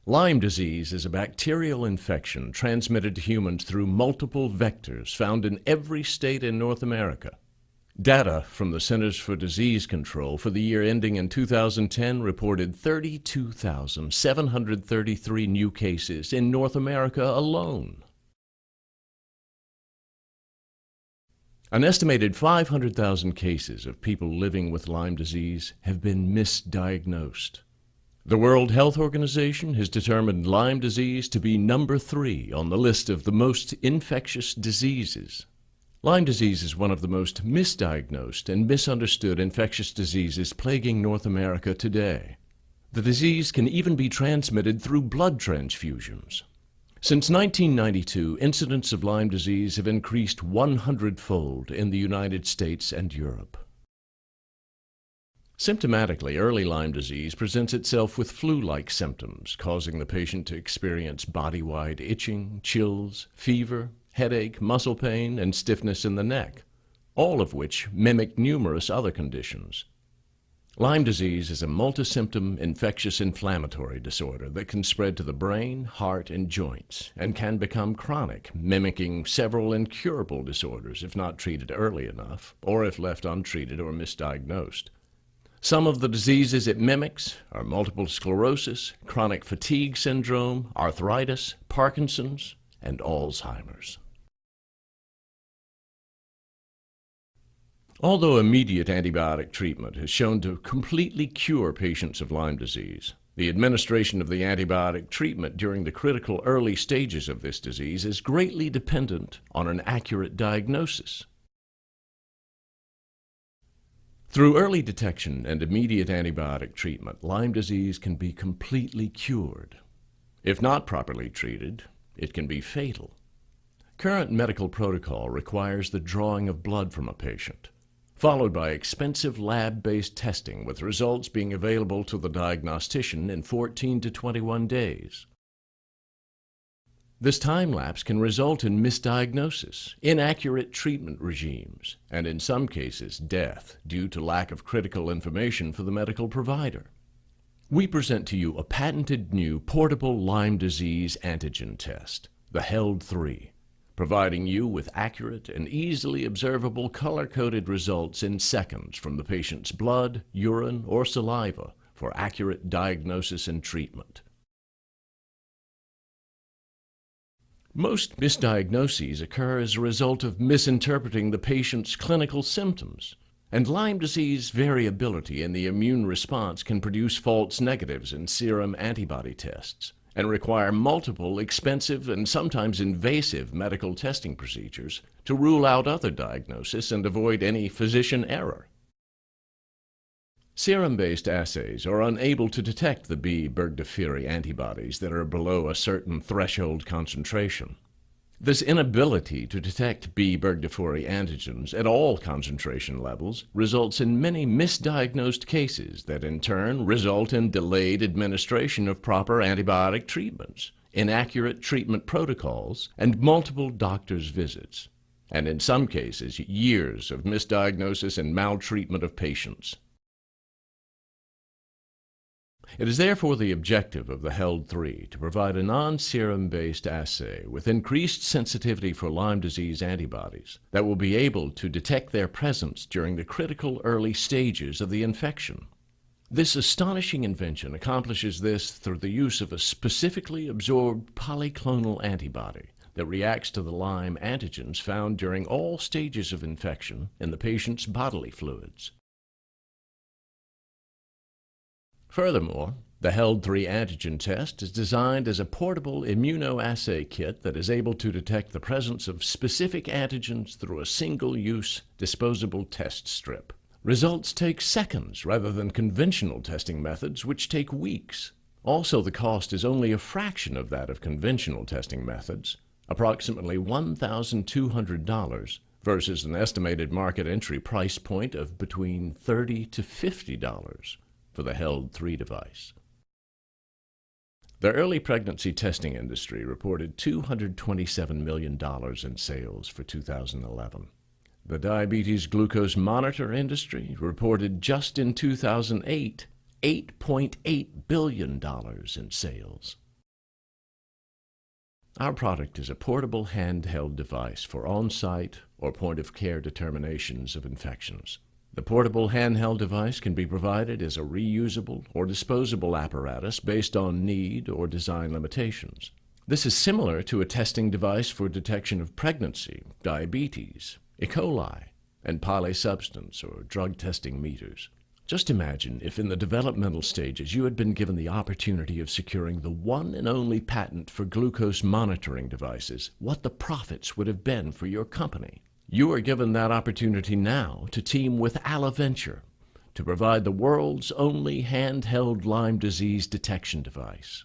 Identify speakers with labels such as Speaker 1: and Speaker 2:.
Speaker 1: Lyme disease is a bacterial infection transmitted to humans through multiple vectors found in every state in North America. Data from the Centers for Disease Control for the year ending in 2010 reported 32,733 new cases in North America alone. An estimated 500,000 cases of people living with Lyme disease have been misdiagnosed. The World Health Organization has determined Lyme disease to be number 3 on the list of the most infectious diseases. Lyme disease is one of the most misdiagnosed and misunderstood infectious diseases plaguing North America today. The disease can even be transmitted through blood transfusions. Since 1992, incidents of Lyme disease have increased 100-fold in the United States and Europe. Symptomatically, early Lyme disease presents itself with flu-like symptoms, causing the patient to experience body-wide itching, chills, fever, headache, muscle pain, and stiffness in the neck, all of which mimic numerous other conditions. Lyme disease is a multi-symptom infectious inflammatory disorder that can spread to the brain, heart, and joints, and can become chronic, mimicking several incurable disorders if not treated early enough, or if left untreated or misdiagnosed. Some of the diseases it mimics are multiple sclerosis, chronic fatigue syndrome, arthritis, Parkinson's, and Alzheimer's. Although immediate antibiotic treatment has shown to completely cure patients of Lyme disease, the administration of the antibiotic treatment during the critical early stages of this disease is greatly dependent on an accurate diagnosis. Through early detection and immediate antibiotic treatment, Lyme disease can be completely cured. If not properly treated, it can be fatal. Current medical protocol requires the drawing of blood from a patient, followed by expensive lab-based testing with results being available to the diagnostician in 14 to 21 days. This time lapse can result in misdiagnosis, inaccurate treatment regimes, and in some cases death due to lack of critical information for the medical provider. We present to you a patented new portable Lyme disease antigen test, the HELD3, providing you with accurate and easily observable color-coded results in seconds from the patient's blood, urine, or saliva for accurate diagnosis and treatment. Most misdiagnoses occur as a result of misinterpreting the patient's clinical symptoms, and Lyme disease variability in the immune response can produce false negatives in serum antibody tests and require multiple expensive and sometimes invasive medical testing procedures to rule out other diagnoses and avoid any physician error. Serum-based assays are unable to detect the B. burgdorferi antibodies that are below a certain threshold concentration. This inability to detect B. burgdorferi antigens at all concentration levels results in many misdiagnosed cases that in turn result in delayed administration of proper antibiotic treatments, inaccurate treatment protocols, and multiple doctor's visits, and in some cases years of misdiagnosis and maltreatment of patients. It is therefore the objective of the HELD3 to provide a non-serum-based assay with increased sensitivity for Lyme disease antibodies that will be able to detect their presence during the critical early stages of the infection. This astonishing invention accomplishes this through the use of a specifically absorbed polyclonal antibody that reacts to the Lyme antigens found during all stages of infection in the patient's bodily fluids. Furthermore, the HELD3 antigen test is designed as a portable immunoassay kit that is able to detect the presence of specific antigens through a single-use disposable test strip. Results take seconds rather than conventional testing methods, which take weeks. Also, the cost is only a fraction of that of conventional testing methods, approximately $1,200 versus an estimated market entry price point of between $30 to $50 for the HELD3 device. The early pregnancy testing industry reported $227 million in sales for 2011. The diabetes glucose monitor industry reported just in 2008 $8.8 billion in sales. Our product is a portable handheld device for on-site or point-of-care determinations of infections. The portable handheld device can be provided as a reusable or disposable apparatus based on need or design limitations. This is similar to a testing device for detection of pregnancy, diabetes, E. coli, and polysubstance or drug testing meters. Just imagine if in the developmental stages you had been given the opportunity of securing the one and only patent for glucose monitoring devices, what the profits would have been for your company. You are given that opportunity now to team with Venture to provide the world's only handheld Lyme disease detection device.